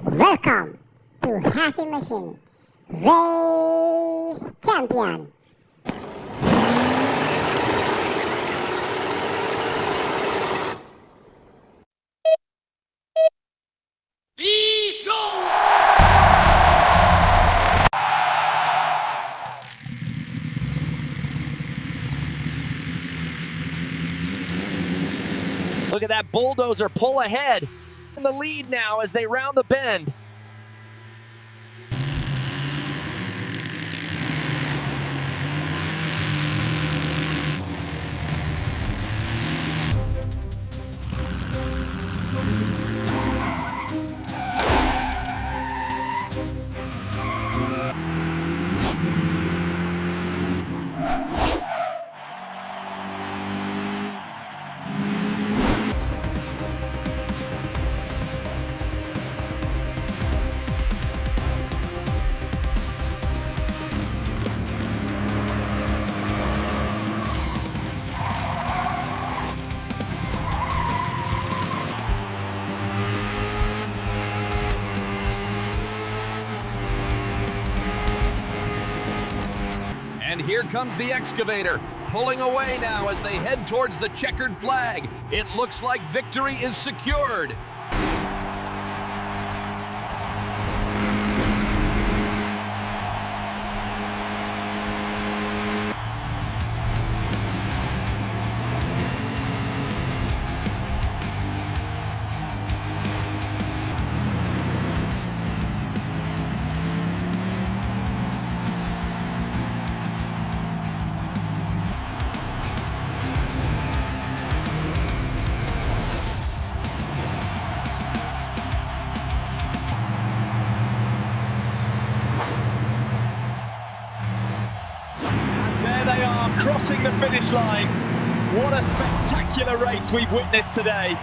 Welcome to Happy Machine Race Champion. Look at that bulldozer pull ahead in the lead now as they round the bend. And here comes the excavator, pulling away now as they head towards the checkered flag. It looks like victory is secured. Crossing the finish line. What a spectacular race we've witnessed today.